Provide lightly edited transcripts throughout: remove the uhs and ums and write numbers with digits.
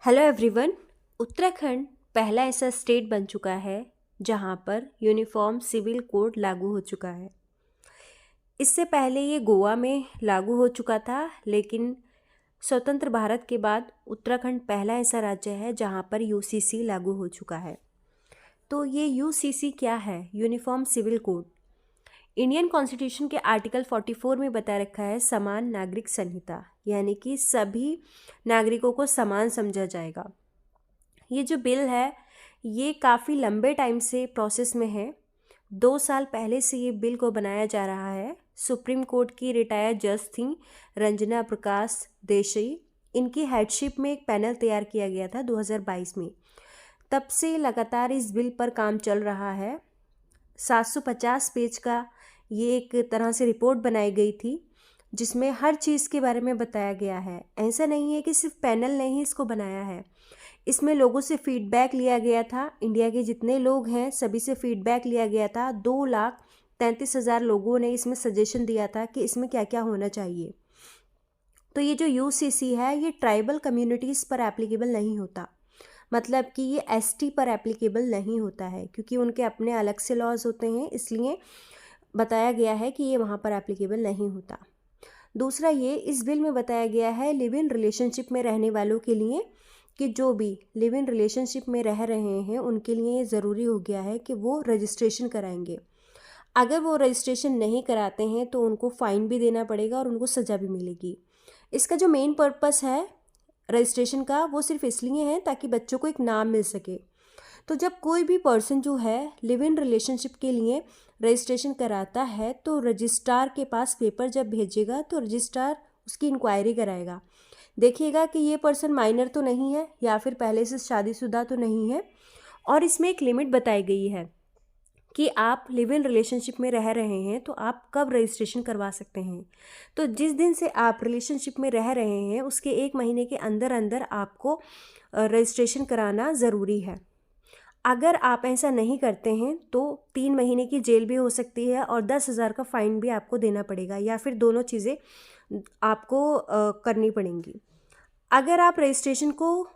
Hello everyone. Uttarakhand पहला ऐसा state बन चुका है जहां पर यूनिफॉर्म सिविल कोड लागू हो चुका है। इससे पहले ये गोवा में लागू हो चुका था, लेकिन स्वतंत्र भारत के बाद उत्तराखंड पहला ऐसा राज्य है जहां पर यूसीसी लागू हो चुका है। तो ये यूसीसी क्या है? Uniform civil code. Indian constitution के आर्टिकल 44 में बता रखा है समान नागरिक संहिता, यानी कि सभी नागरिकों को समान समझा जाएगा। ये जो बिल है ये काफ़ी लंबे टाइम से प्रोसेस में है। 2 साल पहले से ये बिल को बनाया जा रहा है। सुप्रीम कोर्ट की रिटायर्ड जज थी रंजना प्रकाश देसाई। इनकी हेडशिप में एक पैनल तैयार किया गया था 2022 में। तब से लगातार इस बिल पर काम चल रहा है। 750 पेज का ये एक तरह से रिपोर्ट बनाई गई थी जिसमें हर चीज़ के बारे में बताया गया है। ऐसा नहीं है कि सिर्फ पैनल ने ही इसको बनाया है, इसमें लोगों से फीडबैक लिया गया था। इंडिया के जितने लोग हैं सभी से फीडबैक लिया गया था। 2,33,000 लोगों ने इसमें सजेशन दिया था कि इसमें क्या क्या होना चाहिए। तो ये जो यूसीसी है ये ट्राइबल कम्युनिटीज़ पर एप्लीकेबल नहीं होता, मतलब कि ये एसटी पर एप्लीकेबल नहीं होता है, क्योंकि उनके अपने अलग से लॉज होते हैं। इसलिए बताया गया है कि ये वहाँ पर एप्लीकेबल नहीं होता। दूसरा, ये इस बिल में बताया गया है लिव इन रिलेशनशिप में रहने वालों के लिए कि जो भी लिव इन रिलेशनशिप में रह रहे हैं उनके लिए ये ज़रूरी हो गया है कि वो रजिस्ट्रेशन कराएंगे। अगर वो रजिस्ट्रेशन नहीं कराते हैं तो उनको फ़ाइन भी देना पड़ेगा और उनको सज़ा भी मिलेगी। इसका जो मेन पर्पस है रजिस्ट्रेशन का वो सिर्फ इसलिए है ताकि बच्चों को एक नाम मिल सके। तो जब कोई भी पर्सन जो है लिव इन रिलेशनशिप के लिए रजिस्ट्रेशन कराता है तो रजिस्ट्रार के पास पेपर जब भेजेगा तो रजिस्ट्रार उसकी इंक्वायरी कराएगा, देखिएगा कि ये पर्सन माइनर तो नहीं है या फिर पहले से शादीशुदा तो नहीं है। और इसमें एक लिमिट बताई गई है कि आप लिव इन रिलेशनशिप में रह रहे हैं तो आप कब रजिस्ट्रेशन करवा सकते हैं। तो जिस दिन से आप रिलेशनशिप में रह रहे हैं उसके 1 महीने के अंदर अंदर आपको रजिस्ट्रेशन कराना ज़रूरी है। अगर आप ऐसा नहीं करते हैं तो 3 महीने की जेल भी हो सकती है और 10,000 का फ़ाइन भी आपको देना पड़ेगा, या फिर दोनों चीज़ें आपको करनी पड़ेंगी। अगर आप रजिस्ट्रेशन को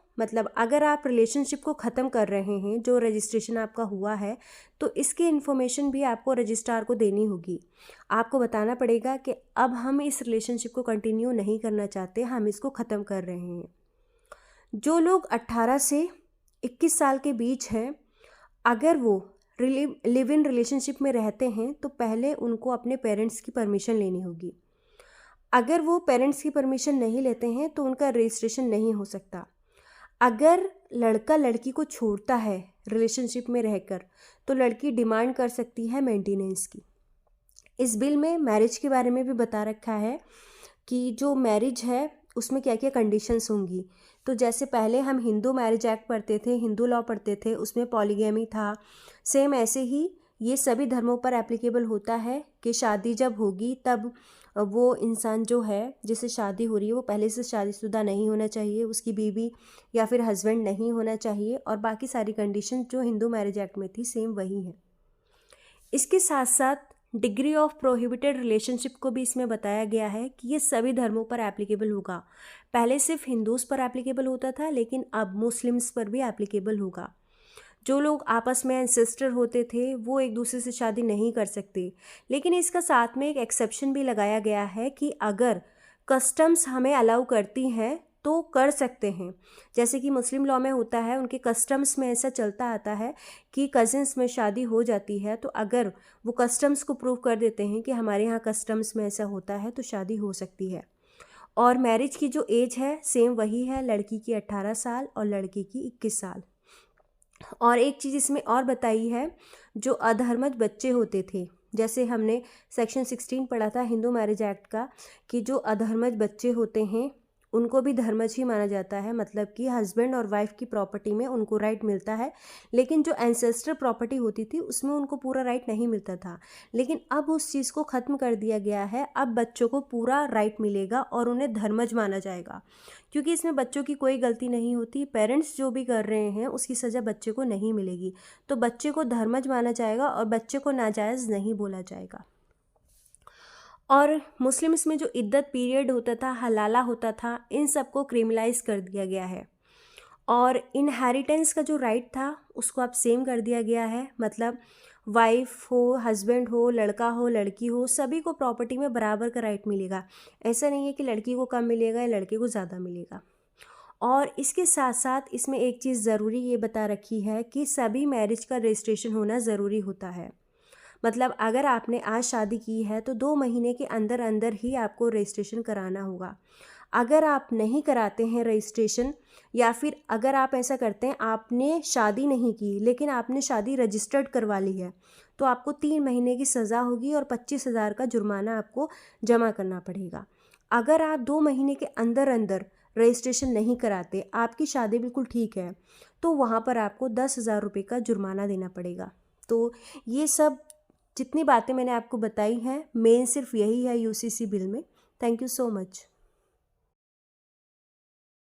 अगर आप रिलेशनशिप को ख़त्म कर रहे हैं, जो रजिस्ट्रेशन आपका हुआ है, तो इसकी इन्फॉर्मेशन भी आपको रजिस्ट्रार को देनी होगी। आपको बताना पड़ेगा कि अब हम इस रिलेशनशिप को कंटिन्यू नहीं करना चाहते, हम इसको ख़त्म कर रहे हैं। जो लोग 18 से 21 साल के बीच हैं, अगर वो लिव इन रिलेशनशिप में रहते हैं तो पहले उनको अपने पेरेंट्स की परमिशन लेनी होगी। अगर वो पेरेंट्स की परमिशन नहीं लेते हैं तो उनका रजिस्ट्रेशन नहीं हो सकता। अगर लड़का लड़की को छोड़ता है रिलेशनशिप में रहकर तो लड़की डिमांड कर सकती है मेंटेनेंस की। इस बिल में मैरिज के बारे में भी बता रखा है कि जो मैरिज है उसमें क्या क्या कंडीशंस होंगी। तो जैसे पहले हम हिंदू मैरिज एक्ट पढ़ते थे, हिंदू लॉ पढ़ते थे, उसमें पॉलीगैमी था, सेम ऐसे ही ये सभी धर्मों पर एप्लीकेबल होता है कि शादी जब होगी तब वो इंसान जो है जिससे शादी हो रही है वो पहले से शादीशुदा नहीं होना चाहिए, उसकी बीवी या फिर हस्बैंड नहीं होना चाहिए, और बाकी सारी कंडीशन जो हिंदू मैरिज एक्ट में थी सेम वही है। इसके साथ साथ डिग्री ऑफ प्रोहिबिटेड रिलेशनशिप को भी इसमें बताया गया है कि ये सभी धर्मों पर एप्लीकेबल होगा। पहले सिर्फ हिंदूज़ पर एप्लीकेबल होता था, लेकिन अब मुस्लिम्स पर भी एप्लीकेबल होगा। जो लोग आपस में एंसेस्टर होते थे वो एक दूसरे से शादी नहीं कर सकते, लेकिन इसका साथ में एक एक्सेप्शन भी लगाया गया है कि अगर कस्टम्स हमें अलाउ करती हैं तो कर सकते हैं। जैसे कि मुस्लिम लॉ में होता है, उनके कस्टम्स में ऐसा चलता आता है कि कज़िन्स में शादी हो जाती है तो अगर वो कस्टम्स को प्रूव कर देते हैं कि हमारे यहाँ कस्टम्स में ऐसा होता है तो शादी हो सकती है। और मैरिज की जो एज है सेम वही है, लड़की की 18 साल और लड़के की 21 साल। और एक चीज़ इसमें और बताई है, जो अधर्मज बच्चे होते थे, जैसे हमने सेक्शन 16 पढ़ा था हिंदू मैरिज एक्ट का, कि जो अधर्मज बच्चे होते हैं उनको भी धर्मज ही माना जाता है, मतलब कि हस्बैंड और वाइफ की प्रॉपर्टी में उनको राइट मिलता है, लेकिन जो एंसेस्टर प्रॉपर्टी होती थी उसमें उनको पूरा राइट नहीं मिलता था। लेकिन अब उस चीज़ को ख़त्म कर दिया गया है, अब बच्चों को पूरा राइट मिलेगा और उन्हें धर्मज माना जाएगा, क्योंकि इसमें बच्चों की कोई गलती नहीं होती। पेरेंट्स जो भी कर रहे हैं उसकी सज़ा बच्चे को नहीं मिलेगी, तो बच्चे को धर्मज माना जाएगा और बच्चे को नाजायज़ नहीं बोला जाएगा। और मुस्लिम्स में जो इद्दत पीरियड होता था, हलाला होता था, इन सबको क्रिमिनलाइज कर दिया गया है। और इनहेरिटेंस का जो राइट था उसको अब सेम कर दिया गया है, मतलब वाइफ हो, हस्बैंड हो, लड़का हो, लड़की हो, सभी को प्रॉपर्टी में बराबर का राइट मिलेगा। ऐसा नहीं है कि लड़की को कम मिलेगा या लड़के को ज़्यादा मिलेगा। और इसके साथ साथ इसमें एक चीज़ ज़रूरी ये बता रखी है कि सभी मैरिज का रजिस्ट्रेशन होना ज़रूरी होता है। मतलब अगर आपने आज शादी की है तो 2 महीने के अंदर अंदर ही आपको रजिस्ट्रेशन कराना होगा। अगर आप नहीं कराते हैं रजिस्ट्रेशन, या फिर अगर आप ऐसा करते हैं आपने शादी नहीं की लेकिन आपने शादी रजिस्टर्ड करवा ली है, तो आपको 3 महीने की सज़ा होगी और 25,000 का जुर्माना आपको जमा करना पड़ेगा। अगर आप 2 महीने के अंदर अंदर रजिस्ट्रेशन नहीं कराते, आपकी शादी बिल्कुल ठीक है, तो वहाँ पर आपको 10,000 रुपये का जुर्माना देना पड़ेगा। तो ये सब जितनी बातें मैंने आपको बताई हैं, मेन सिर्फ यही है यूसीसी बिल में। Thank you so much.